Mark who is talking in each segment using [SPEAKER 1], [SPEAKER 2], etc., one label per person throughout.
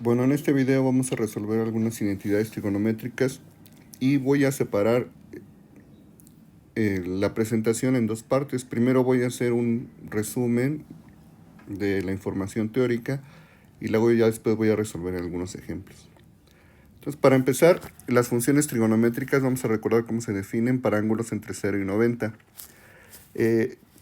[SPEAKER 1] Bueno, en este video vamos a resolver algunas identidades trigonométricas y voy a separar la presentación en dos partes. Primero voy a hacer un resumen de la información teórica y luego ya después voy a resolver algunos ejemplos. Entonces, para empezar, las funciones trigonométricas vamos a recordar cómo se definen para ángulos entre 0 y 90.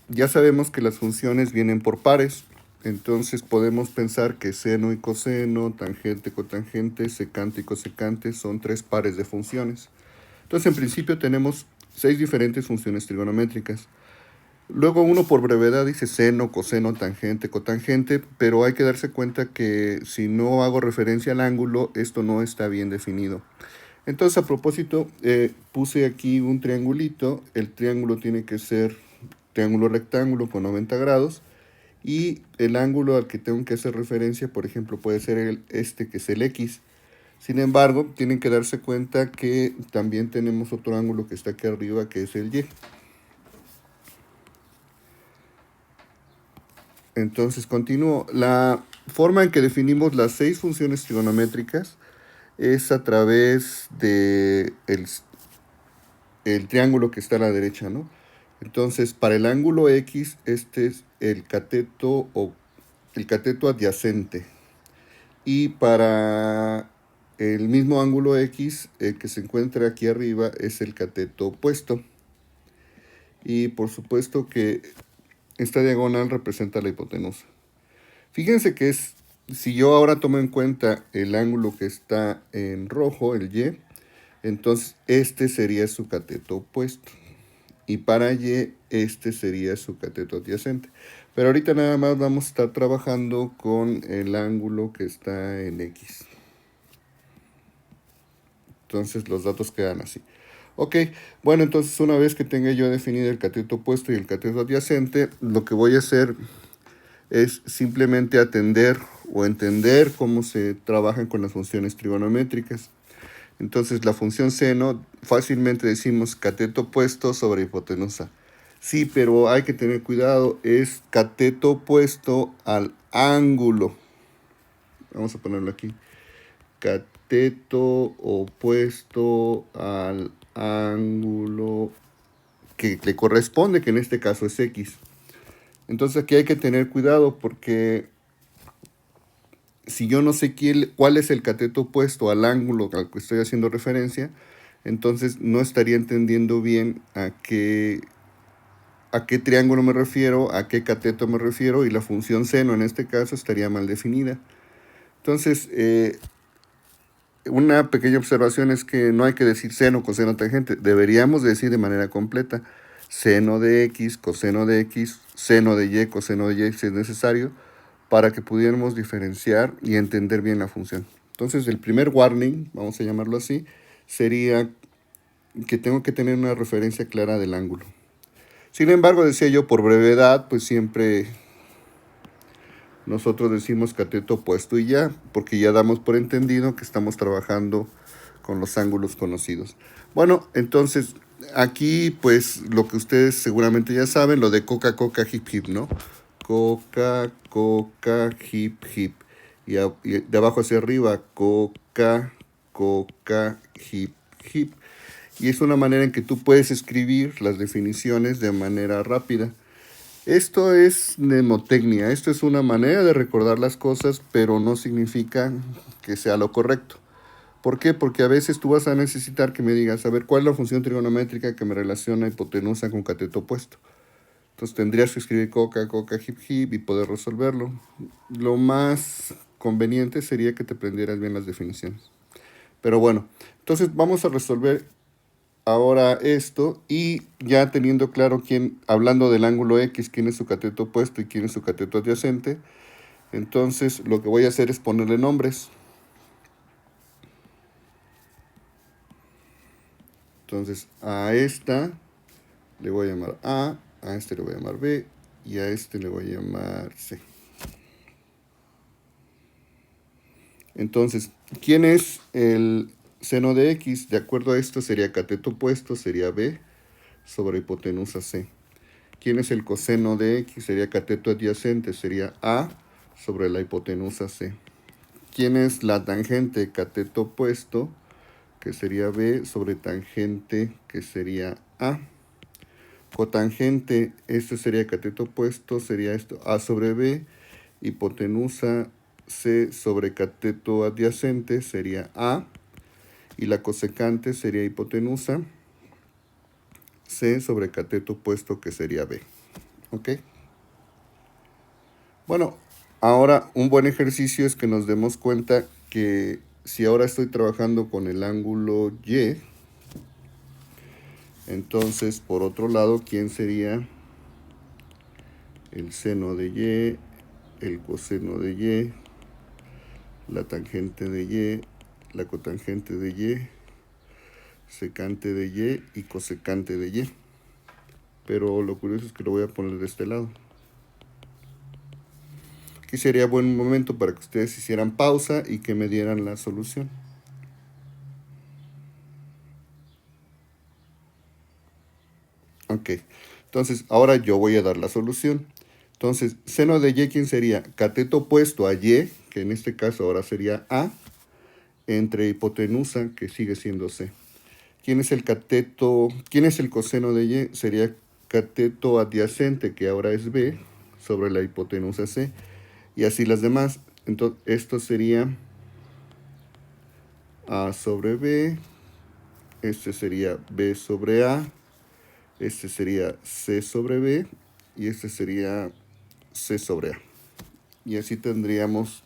[SPEAKER 1] Ya sabemos que las funciones vienen por pares. Entonces podemos pensar que seno y coseno, tangente, cotangente, secante y cosecante son tres pares de funciones. Entonces en principio tenemos 6 diferentes funciones trigonométricas. Luego uno por brevedad dice seno, coseno, tangente, cotangente, pero hay que darse cuenta que si no hago referencia al ángulo, esto no está bien definido. Entonces a propósito, puse aquí un triangulito. El triángulo tiene que ser triángulo rectángulo con 90 grados. Y el ángulo al que tengo que hacer referencia, por ejemplo, puede ser este que es el X. Sin embargo, tienen que darse cuenta que también tenemos otro ángulo que está aquí arriba, que es el Y. Entonces, continúo. La forma en que definimos las 6 funciones trigonométricas es a través de el triángulo que está a la derecha, ¿no? Entonces, para el ángulo X, este es el cateto o el cateto adyacente. Y para el mismo ángulo X, el que se encuentra aquí arriba es el cateto opuesto. Y por supuesto que esta diagonal representa la hipotenusa. Fíjense que si yo ahora tomo en cuenta el ángulo que está en rojo, el Y, entonces este sería su cateto opuesto. Y para Y, este sería su cateto adyacente. Pero ahorita nada más vamos a estar trabajando con el ángulo que está en X. Entonces los datos quedan así. Ok, bueno, entonces una vez que tenga yo definido el cateto opuesto y el cateto adyacente, lo que voy a hacer es simplemente atender o entender cómo se trabajan con las funciones trigonométricas. Entonces la función seno, fácilmente decimos cateto opuesto sobre hipotenusa. Sí, pero hay que tener cuidado, es cateto opuesto al ángulo. Vamos a ponerlo aquí. Cateto opuesto al ángulo que le corresponde, que en este caso es X. Entonces aquí hay que tener cuidado porque si yo no sé cuál es el cateto opuesto al ángulo al que estoy haciendo referencia, entonces no estaría entendiendo bien a qué triángulo me refiero, a qué cateto me refiero, y la función seno en este caso estaría mal definida. Entonces, una pequeña observación es que no hay que decir seno, coseno, tangente. Deberíamos decir de manera completa seno de X, coseno de X, seno de Y, coseno de Y si es necesario, para que pudiéramos diferenciar y entender bien la función. Entonces el primer warning, vamos a llamarlo así, sería que tengo que tener una referencia clara del ángulo. Sin embargo, decía yo, por brevedad, pues siempre nosotros decimos cateto opuesto y ya, porque ya damos por entendido que estamos trabajando con los ángulos conocidos. Bueno, entonces aquí pues lo que ustedes seguramente ya saben, lo de coca, coca, hip, hip, ¿no? Coca, coca, hip, hip. Y de abajo hacia arriba, coca, coca, hip, hip. Y es una manera en que tú puedes escribir las definiciones de manera rápida. Esto es mnemotecnia, esto es una manera de recordar las cosas, pero no significa que sea lo correcto. ¿Por qué? Porque a veces tú vas a necesitar que me digas, a ver, ¿cuál es la función trigonométrica que me relaciona hipotenusa con cateto opuesto? Entonces tendrías que escribir coca, coca, hip, hip y poder resolverlo. Lo más conveniente sería que te aprendieras bien las definiciones. Pero bueno, entonces vamos a resolver ahora esto, y ya teniendo claro hablando del ángulo X, quién es su cateto opuesto y quién es su cateto adyacente, entonces lo que voy a hacer es ponerle nombres. Entonces a esta le voy a llamar a este le voy a llamar B y a este le voy a llamar C. Entonces, ¿quién es el seno de X? De acuerdo a esto sería cateto opuesto, sería B sobre hipotenusa C. ¿Quién es el coseno de X? Sería cateto adyacente, sería A sobre la hipotenusa C. quién es la tangente cateto opuesto, que sería B, sobre tangente, que sería A. Cotangente, este sería cateto opuesto, sería esto, A sobre B. Hipotenusa, C sobre cateto adyacente, sería A. Y la cosecante sería hipotenusa, C sobre cateto opuesto, que sería B. ¿Ok? Bueno, ahora un buen ejercicio es que nos demos cuenta que si ahora estoy trabajando con el ángulo Y, entonces por otro lado, ¿quién sería el seno de Y, el coseno de Y, la tangente de Y, la cotangente de Y, secante de Y cosecante de Y? Pero lo curioso es que lo voy a poner de este lado. Aquí sería buen momento para que ustedes hicieran pausa y que me dieran la solución. Ok, entonces ahora yo voy a dar la solución. Entonces, seno de Y, ¿quién sería? Cateto opuesto a Y, que en este caso ahora sería A, entre hipotenusa, que sigue siendo C. ¿Quién es el cateto? ¿Quién es el coseno de Y? Sería cateto adyacente, que ahora es B, sobre la hipotenusa C. Y así las demás. Entonces, esto sería A sobre B, este sería B sobre A, este sería C sobre B, y este sería C sobre A. Y así tendríamos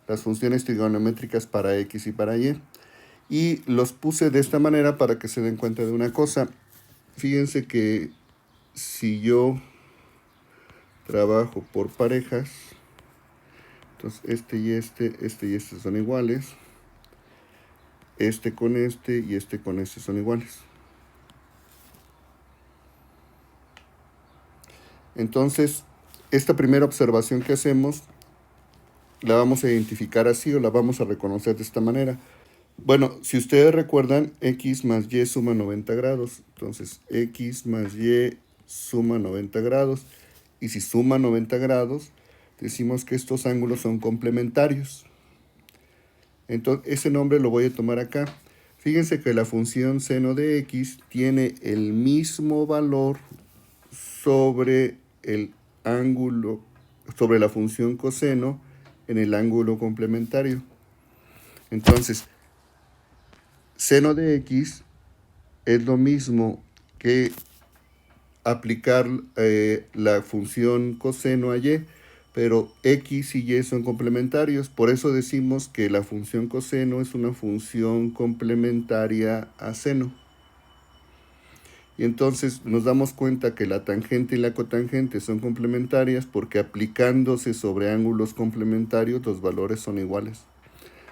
[SPEAKER 1] las funciones trigonométricas para X y para Y. Y los puse de esta manera para que se den cuenta de una cosa. Fíjense que si yo trabajo por parejas, entonces este y este son iguales, este con este y este con este son iguales. Entonces, esta primera observación que hacemos la vamos a identificar así o la vamos a reconocer de esta manera. Bueno, si ustedes recuerdan, X más Y suma 90 grados. Entonces, X más Y suma 90 grados. Y si suma 90 grados, decimos que estos ángulos son complementarios. Entonces, ese nombre lo voy a tomar acá. Fíjense que la función seno de X tiene el mismo valor sobre el ángulo, sobre la función coseno en el ángulo complementario. Entonces, seno de X es lo mismo que aplicar la función coseno a Y, pero X y Y son complementarios. Por eso decimos que la función coseno es una función complementaria a seno. Y entonces nos damos cuenta que la tangente y la cotangente son complementarias porque aplicándose sobre ángulos complementarios los valores son iguales.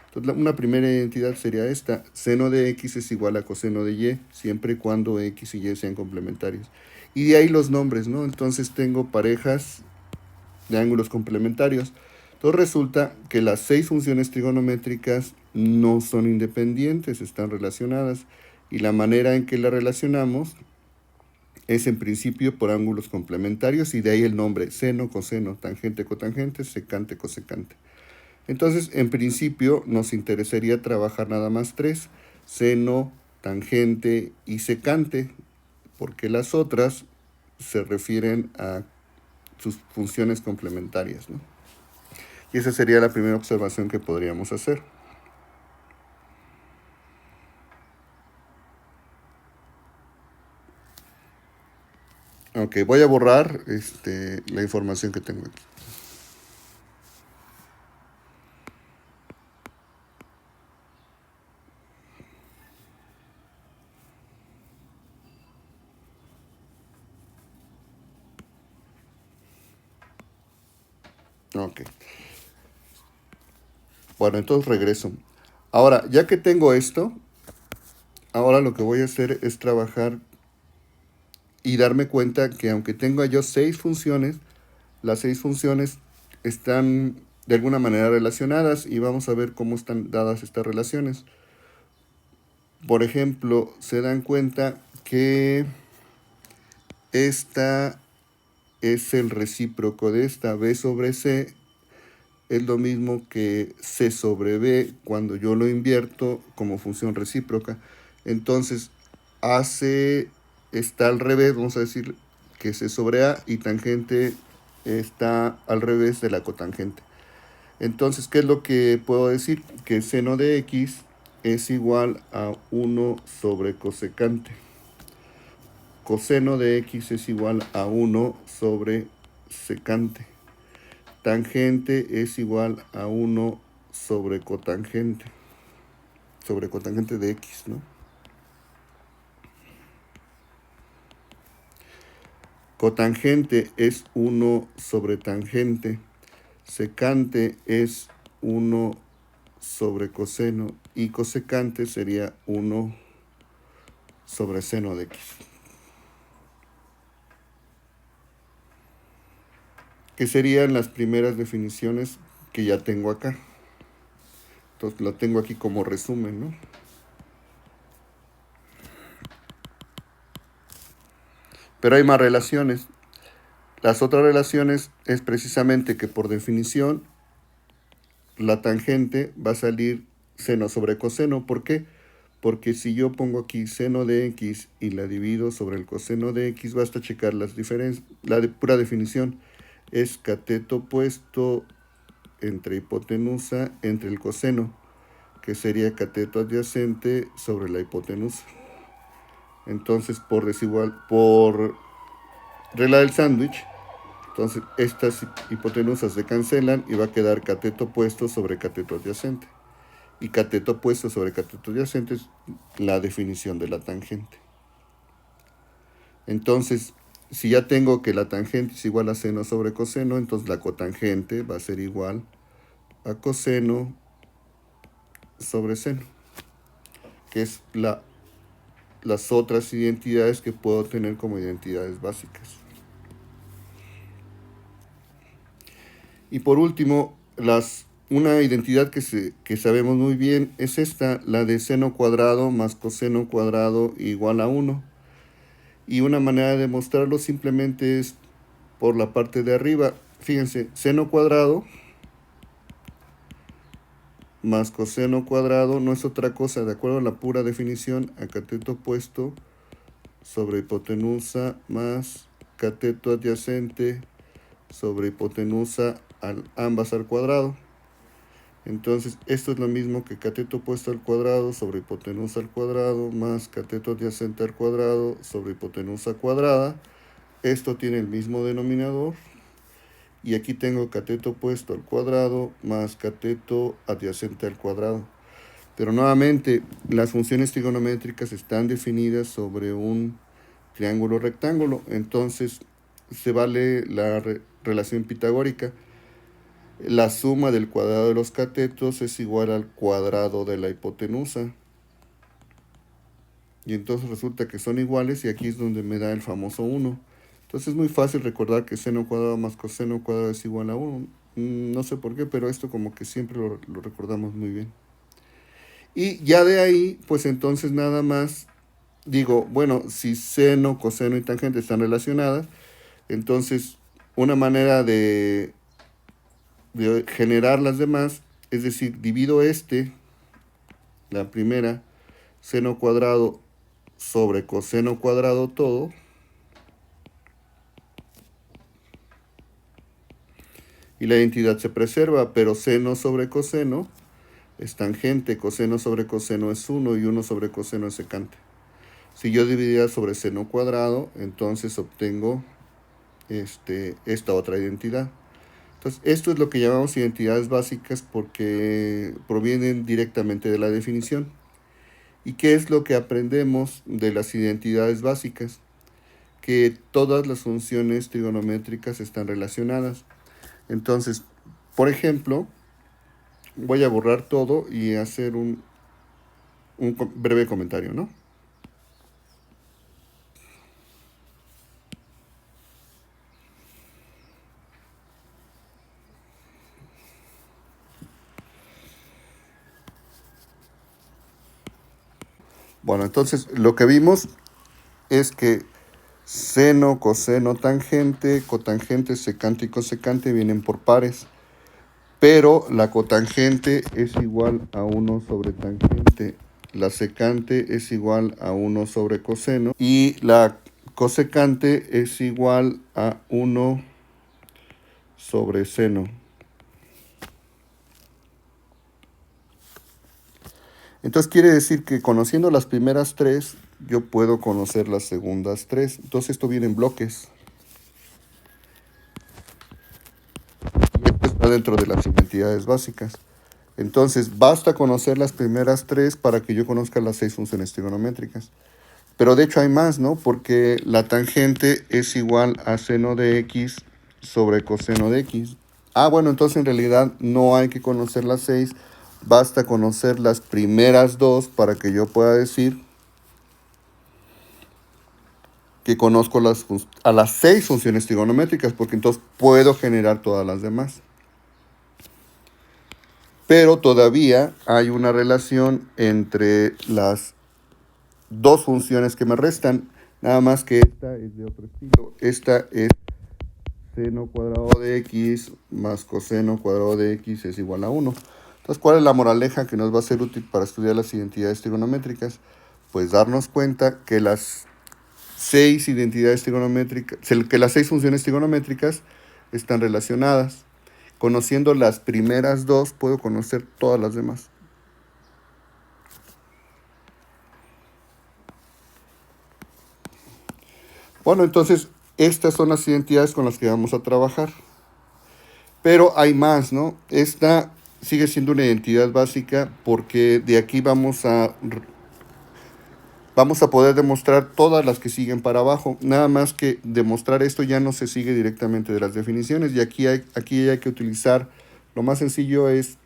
[SPEAKER 1] Entonces una primera identidad sería esta: seno de X es igual a coseno de Y, siempre y cuando X y Y sean complementarios. Y de ahí los nombres, ¿no? Entonces tengo parejas de ángulos complementarios. Entonces resulta que las 6 funciones trigonométricas no son independientes, están relacionadas. Y la manera en que las relacionamos es en principio por ángulos complementarios, y de ahí el nombre: seno, coseno, tangente, cotangente, secante, cosecante. Entonces, en principio, nos interesaría trabajar nada más 3: seno, tangente y secante, porque las otras se refieren a sus funciones complementarias, ¿no? Y esa sería la primera observación que podríamos hacer. Ok, voy a borrar la información que tengo aquí. Ok. Bueno, entonces regreso. Ahora, ya que tengo esto, ahora lo que voy a hacer es trabajar y darme cuenta que aunque tenga yo 6 funciones, las 6 funciones están de alguna manera relacionadas, y vamos a ver cómo están dadas estas relaciones. Por ejemplo, se dan cuenta que esta es el recíproco de esta. B sobre C es lo mismo que C sobre B cuando yo lo invierto como función recíproca. Entonces, AC está al revés, vamos a decir que C sobre A, y tangente está al revés de la cotangente. Entonces, ¿qué es lo que puedo decir? Que seno de X es igual a 1 sobre cosecante. Coseno de X es igual a 1 sobre secante. Tangente es igual a 1 sobre cotangente de X, ¿no? Cotangente es 1 sobre tangente. Secante es 1 sobre coseno. Y cosecante sería 1 sobre seno de X. Que serían las primeras definiciones que ya tengo acá. Entonces lo tengo aquí como resumen, ¿no? Pero hay más relaciones. Las otras relaciones es precisamente que por definición la tangente va a salir seno sobre coseno. ¿Por qué? Porque si yo pongo aquí seno de X y la divido sobre el coseno de X, basta checar las diferencias. La de pura definición es cateto opuesto entre hipotenusa entre el coseno, que sería cateto adyacente sobre la hipotenusa. Entonces, por regla del sándwich, entonces estas hipotenusas se cancelan y va a quedar cateto opuesto sobre cateto adyacente. Y cateto opuesto sobre cateto adyacente es la definición de la tangente. Entonces, si ya tengo que la tangente es igual a seno sobre coseno, entonces la cotangente va a ser igual a coseno sobre seno, que es las otras identidades que puedo tener como identidades básicas. Y por último, una identidad que sabemos muy bien es esta, la de seno cuadrado más coseno cuadrado igual a 1. Y una manera de demostrarlo simplemente es por la parte de arriba. Fíjense, seno cuadrado más coseno cuadrado no es otra cosa, de acuerdo a la pura definición, a cateto opuesto sobre hipotenusa más cateto adyacente sobre hipotenusa ambas al cuadrado. Entonces, esto es lo mismo que cateto opuesto al cuadrado sobre hipotenusa al cuadrado más cateto adyacente al cuadrado sobre hipotenusa cuadrada. Esto tiene el mismo denominador. Y aquí tengo cateto opuesto al cuadrado más cateto adyacente al cuadrado. Pero nuevamente, las funciones trigonométricas están definidas sobre un triángulo rectángulo. Entonces, se vale la relación pitagórica. La suma del cuadrado de los catetos es igual al cuadrado de la hipotenusa. Y entonces resulta que son iguales y aquí es donde me da el famoso 1. Entonces es muy fácil recordar que seno cuadrado más coseno cuadrado es igual a 1. No sé por qué, pero esto como que siempre lo recordamos muy bien. Y ya de ahí, pues entonces nada más digo, bueno, si seno, coseno y tangente están relacionadas, entonces una manera de generar las demás, es decir, divido la primera, seno cuadrado sobre coseno cuadrado todo, y la identidad se preserva, pero seno sobre coseno es tangente, coseno sobre coseno es 1 y 1 sobre coseno es secante. Si yo dividiera sobre seno cuadrado, entonces obtengo esta otra identidad. Entonces, esto es lo que llamamos identidades básicas porque provienen directamente de la definición. ¿Y qué es lo que aprendemos de las identidades básicas? Que todas las funciones trigonométricas están relacionadas. Entonces, por ejemplo, voy a borrar todo y hacer un breve comentario, ¿no? Bueno, entonces lo que vimos es que seno, coseno, tangente, cotangente, secante y cosecante vienen por pares. pero la cotangente es igual a 1 sobre tangente, la secante es igual a 1 sobre coseno y la cosecante es igual a 1 sobre seno. Entonces quiere decir que conociendo las primeras tres, yo puedo conocer las segundas tres. Entonces esto viene en bloques. Y esto está dentro de las identidades básicas. Entonces basta conocer las primeras tres para que yo conozca las 6 funciones trigonométricas. Pero de hecho hay más, ¿no? Porque la tangente es igual a seno de x sobre coseno de x. Ah, bueno, entonces en realidad no hay que conocer las 6, basta conocer las primeras dos para que yo pueda decir que conozco a las 6 funciones trigonométricas, porque entonces puedo generar todas las demás. Pero todavía hay una relación entre las dos funciones que me restan, nada más que esta es de otro estilo. Esta es seno cuadrado de x más coseno cuadrado de x es igual a 1. Entonces, ¿cuál es la moraleja que nos va a ser útil para estudiar las identidades trigonométricas? Pues darnos cuenta que las 6 identidades trigonométricas, que las 6 funciones trigonométricas están relacionadas. Conociendo las primeras dos, puedo conocer todas las demás. Bueno, entonces, estas son las identidades con las que vamos a trabajar. Pero hay más, ¿no? Esta sigue siendo una identidad básica porque de aquí vamos a poder demostrar todas las que siguen para abajo. Nada más que demostrar esto ya no se sigue directamente de las definiciones y aquí hay que utilizar, lo más sencillo es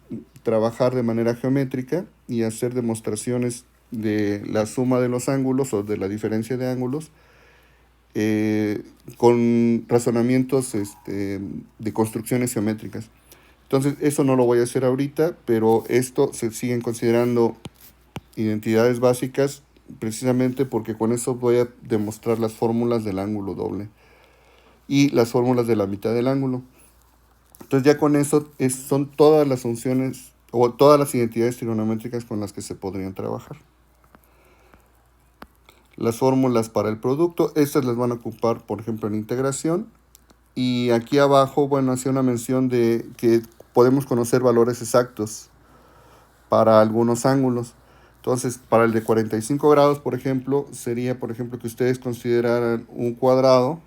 [SPEAKER 1] trabajar de manera geométrica y hacer demostraciones de la suma de los ángulos o de la diferencia de ángulos con razonamientos de construcciones geométricas. Entonces, eso no lo voy a hacer ahorita, pero esto se siguen considerando identidades básicas precisamente porque con eso voy a demostrar las fórmulas del ángulo doble y las fórmulas de la mitad del ángulo. Entonces ya con eso son todas las funciones o todas las identidades trigonométricas con las que se podrían trabajar. Las fórmulas para el producto, estas las van a ocupar, por ejemplo, en integración. Y aquí abajo, bueno, hacía una mención de que podemos conocer valores exactos para algunos ángulos. Entonces, para el de 45 grados, por ejemplo, sería, por ejemplo, que ustedes consideraran un cuadrado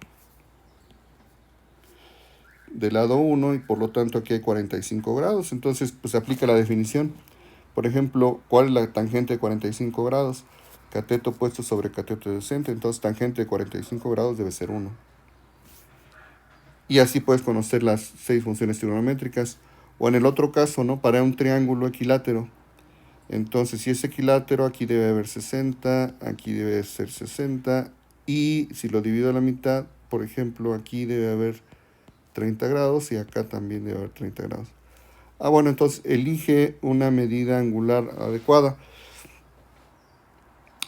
[SPEAKER 1] del lado 1 y por lo tanto aquí hay 45 grados. Entonces, pues se aplica la definición. Por ejemplo, ¿cuál es la tangente de 45 grados? Cateto opuesto sobre cateto adyacente. Entonces, tangente de 45 grados debe ser 1. Y así puedes conocer las 6 funciones trigonométricas. O en el otro caso, ¿no? Para un triángulo equilátero. Entonces, si es equilátero, aquí debe haber 60, aquí debe ser 60. Y si lo divido a la mitad, por ejemplo, aquí debe haber 30 grados y acá también debe haber 30 grados. Ah, bueno, entonces elige una medida angular adecuada.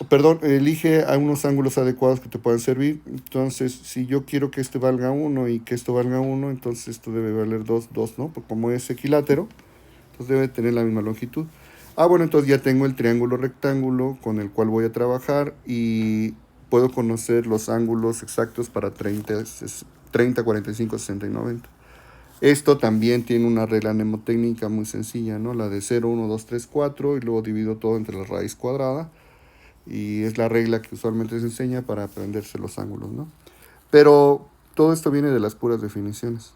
[SPEAKER 1] Perdón, elige a unos ángulos adecuados que te puedan servir. Entonces, si yo quiero que este valga 1 y que esto valga 1, entonces esto debe valer 2, ¿no? Porque como es equilátero, entonces debe tener la misma longitud. Ah, bueno, entonces ya tengo el triángulo rectángulo con el cual voy a trabajar y puedo conocer los ángulos exactos para 30, 45, 60 y 90. Esto también tiene una regla mnemotécnica muy sencilla, ¿no? La de 0, 1, 2, 3, 4 y luego divido todo entre la raíz cuadrada. Y es la regla que usualmente se enseña para aprenderse los ángulos, ¿no? Pero todo esto viene de las puras definiciones.